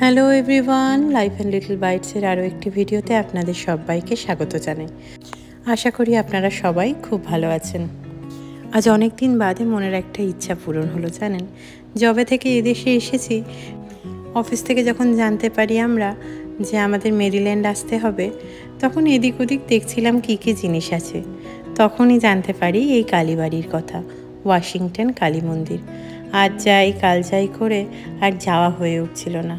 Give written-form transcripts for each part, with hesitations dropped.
Hello everyone, life and little বাইটসের আরও একটি ভিডিওতে আপনাদের সবাইকে স্বাগত জানাই। আশা করি আপনারা সবাই খুব ভালো আছেন। আজ অনেক দিন বাদে মনের একটা ইচ্ছা পূরণ হলো জানেন। যবে থেকে এদেশে এসেছি, অফিস থেকে যখন জানতে পারি আমরা যে আমাদের মেরিল্যান্ড আসতে হবে, তখন এদিক ওদিক দেখছিলাম কী কী জিনিস আছে। তখনই জানতে পারি এই কালীবাড়ির কথা, ওয়াশিংটন কালী মন্দির। আজ যাই কাল যাই করে আর যাওয়া হয়ে উঠছিল না।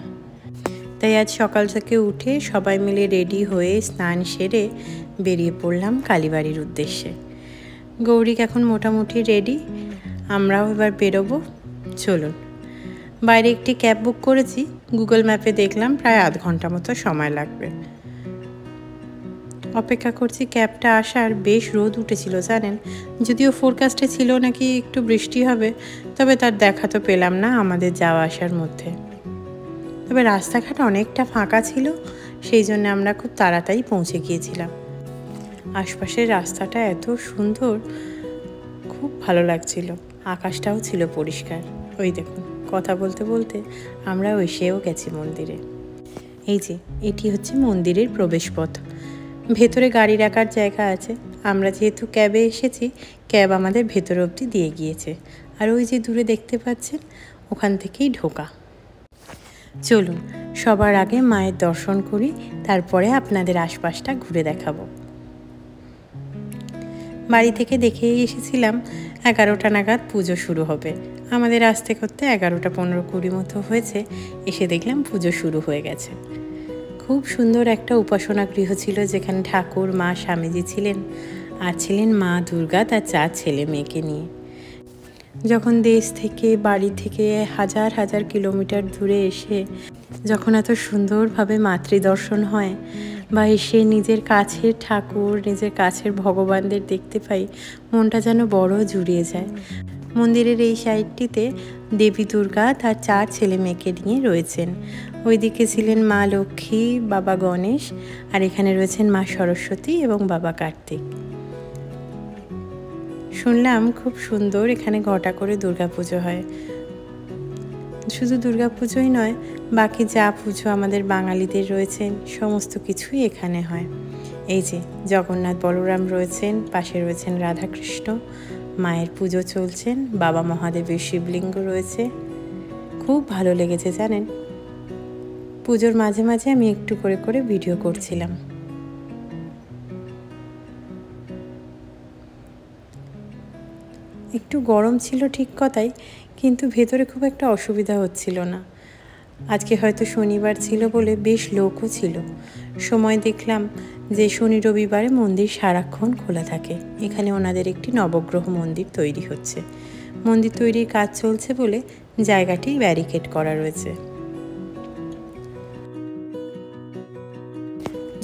তাই আজ সকাল থেকে উঠে সবাই মিলে রেডি হয়ে স্নান সেরে বেরিয়ে পড়লাম কালীবাড়ির উদ্দেশ্যে। গৌরিক এখন মোটামুটি রেডি, আমরাও এবার বেরোবো। চলুন। বাইরে একটি ক্যাব বুক করেছি, গুগল ম্যাপে দেখলাম প্রায় আধ ঘন্টা মতো সময় লাগবে। অপেক্ষা করছি ক্যাবটা আসার। বেশ রোদ উঠেছিল জানেন, যদিও ফোরকাস্টে ছিল নাকি একটু বৃষ্টি হবে, তবে তার দেখা তো পেলাম না আমাদের যাওয়া আসার মধ্যে। তবে রাস্তাঘাট অনেকটা ফাঁকা ছিল, সেই জন্য আমরা খুব তাড়াতাড়ি পৌঁছে গিয়েছিলাম। আশপাশের রাস্তাটা এত সুন্দর, খুব ভালো লাগছিল। আকাশটাও ছিল পরিষ্কার। ওই দেখুন, কথা বলতে বলতে আমরাও এসেও গেছি মন্দিরে। এই যে এটি হচ্ছে মন্দিরের প্রবেশপথ। ভেতরে গাড়ি রাখার জায়গা আছে। আমরা যেহেতু ক্যাবে এসেছি, ক্যাব আমাদের ভেতর অবধি দিয়ে গিয়েছে। আর ওই যে দূরে দেখতে পাচ্ছেন, ওখান থেকেই ঢোকা। চলুন, সবার আগে মায়ের দর্শন করি, তারপরে আপনাদের আশপাশটা ঘুরে দেখাবো। বাড়ি থেকে দেখেই এসেছিলাম 11টা নাগাদ পুজো শুরু হবে। আমাদের আসতে করতে 11টা 15-20 মতো হয়েছে। এসে দেখলাম পুজো শুরু হয়ে গেছে। খুব সুন্দর একটা উপাসনা গৃহ ছিল, যেখানে ঠাকুর, মা, স্বামীজি ছিলেন, আর ছিলেন মা দুর্গা তার 4 ছেলে মেয়েকে নিয়ে। যখন দেশ থেকে, বাড়ি থেকে হাজার হাজার কিলোমিটার দূরে এসে যখন এত সুন্দরভাবে মাতৃদর্শন হয়, বা এসে নিজের কাছের ঠাকুর, নিজের কাছের ভগবানদের দেখতে পাই, মনটা যেন বড় জুড়িয়ে যায়। মন্দিরের এই সাইডটিতে দেবী দুর্গা তার 4 ছেলে মেয়েকে নিয়ে রয়েছেন। ওইদিকে ছিলেন মা লক্ষ্মী, বাবা গণেশ, আর এখানে রয়েছেন মা সরস্বতী এবং বাবা কার্তিক। শুনলাম খুব সুন্দর এখানে ঘটা করে দুর্গাপুজো হয়। শুধু দুর্গাপুজোই নয়, বাকি যা পুজো আমাদের বাঙালিদের রয়েছেন সমস্ত কিছুই এখানে হয়। এই যে জগন্নাথ বলরাম রয়েছেন, পাশে রয়েছেন রাধাকৃষ্ণ, মায়ের পুজো চলছেন, বাবা মহাদেবের শিবলিঙ্গ রয়েছে। খুব ভালো লেগেছে জানেন। পুজোর মাঝে মাঝে আমি একটু করে করে ভিডিও করছিলাম। একটু গরম ছিল ঠিক কথাই, কিন্তু ভেতরে খুব একটা অসুবিধা হচ্ছিল না। আজকে হয়তো শনিবার ছিল বলে বেশ লোকও ছিল। সময় দেখলাম যে শনি রবিবারে মন্দির সারাক্ষণ খোলা থাকে। এখানে ওনাদের একটি নবগ্রহ মন্দির তৈরি হচ্ছে। মন্দির তৈরির কাজ চলছে বলে জায়গাটি ব্যারিকেড করা রয়েছে।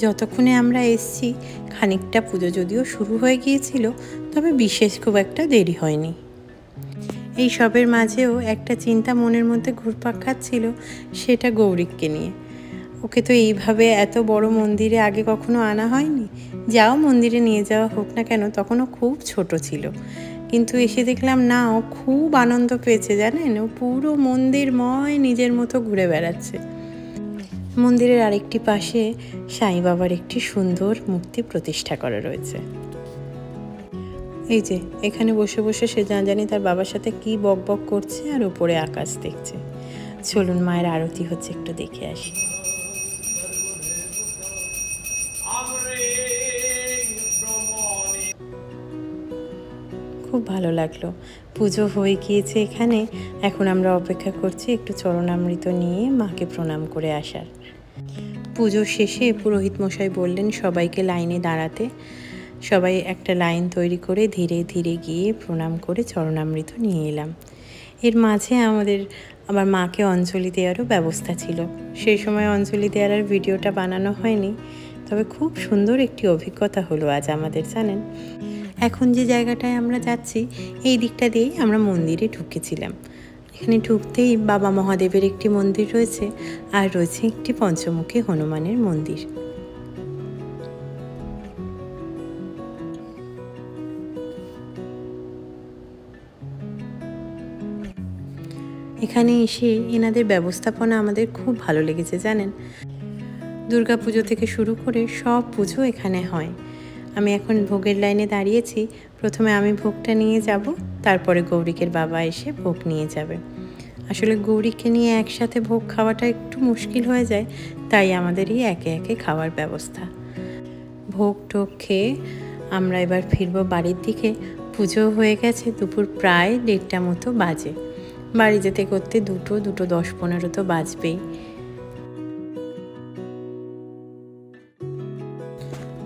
যতক্ষণে আমরা এসছি, খানিকটা পুজো যদিও শুরু হয়ে গিয়েছিল, তবে বিশেষ খুব একটা দেরি হয়নি। এই সবের মাঝেও একটা চিন্তা মনের মধ্যে ঘুরপাক খাচ্ছিল, সেটা গৌরিককে নিয়ে। ওকে তো এইভাবে এত বড় মন্দিরে আগে কখনো আনা হয়নি। যাও মন্দিরে নিয়ে যাওয়া হোক না কেন, তখন ও খুব ছোট ছিল, কিন্তু এসে দেখলাম না, ও খুব আনন্দ পেয়েছে জানেন। ও পুরো মন্দিরময় নিজের মতো ঘুরে বেড়াচ্ছে। মন্দিরের আরেকটি পাশে সাই বাবার একটি সুন্দর মূর্তি প্রতিষ্ঠা করা রয়েছে। এই যে এখানে বসে বসে সে জানি তার বাবার সাথে কি বক বক করছে, আর উপরে আকাশ দেখছে। চলুন, মায়ের আরতি হচ্ছে, একটু দেখে আসি। খুব ভালো লাগলো। পুজো হয়ে গিয়েছে এখানে। এখন আমরা অপেক্ষা করছি একটু চরণামৃত নিয়ে মাকে প্রণাম করে আসার। পুজো শেষে পুরোহিত মশাই বললেন সবাইকে লাইনে দাঁড়াতে। সবাই একটা লাইন তৈরি করে ধীরে ধীরে গিয়ে প্রণাম করে চরণামৃত নিয়ে এলাম। এর মাঝে আমাদের আবার মাকে অঞ্জলি দেওয়ারও ব্যবস্থা ছিল। সেই সময় অঞ্জলি দেওয়ার আর ভিডিওটা বানানো হয়নি, তবে খুব সুন্দর একটি অভিজ্ঞতা হলো আজ আমাদের জানেন। এখন যে জায়গাটায় আমরা যাচ্ছি, এই দিকটা দিয়েই আমরা মন্দিরে ঢুকেছিলাম। এখানে ঢুকতেই বাবা মহাদেবের একটি মন্দির রয়েছে, আর রয়েছে একটি পঞ্চমুখী হনুমানের মন্দির। এখানে এসে এনাদের ব্যবস্থাপনা আমাদের খুব ভালো লেগেছে জানেন। দুর্গা পুজো থেকে শুরু করে সব পুজো এখানে হয়। আমি এখন ভোগের লাইনে দাঁড়িয়েছি। প্রথমে আমি ভোগটা নিয়ে যাব, তারপরে গৌরিকের বাবা এসে ভোগ নিয়ে যাবে। আসলে গৌরীকে নিয়ে একসাথে ভোগ খাওয়াটা একটু মুশকিল হয়ে যায়, তাই আমাদেরই একে একে খাওয়ার ব্যবস্থা। ভোগ টোগ খেয়ে আমরা এবার ফিরবো বাড়ির দিকে। পুজো হয়ে গেছে, দুপুর প্রায় 1:30 মতো বাজে। বাড়ি যেতে করতে 2 10-15 তো বাজবেই।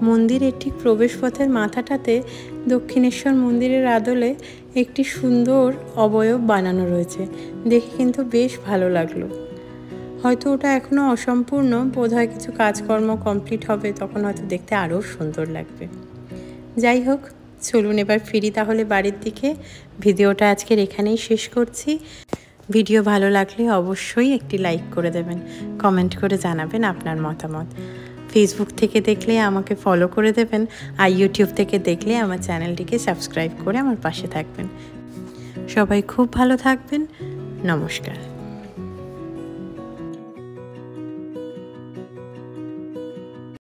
মন্দিরের ঠিক প্রবেশপথের মাথাটাতে দক্ষিণেশ্বর মন্দিরের আদলে একটি সুন্দর অবয়ব বানানো রয়েছে, দেখে কিন্তু বেশ ভালো লাগলো। হয়তো ওটা এখনও অসম্পূর্ণ, বোধহয় কিছু কাজকর্ম কমপ্লিট হবে, তখন হয়তো দেখতে আরও সুন্দর লাগবে। যাই হোক, চলুন এবার ফিরি তাহলে বাড়ির দিকে। ভিডিওটা আজকের এখানেই শেষ করছি। ভিডিও ভালো লাগলে অবশ্যই একটি লাইক করে দেবেন, কমেন্ট করে জানাবেন আপনার মতামত। ফেসবুক থেকে দেখলে আমাকে ফলো করে দেবেন, আর ইউটিউব থেকে দেখলে আমার চ্যানেলটিকে সাবস্ক্রাইব করে আমার পাশে থাকবেন। সবাই খুব ভালো থাকবেন। নমস্কার।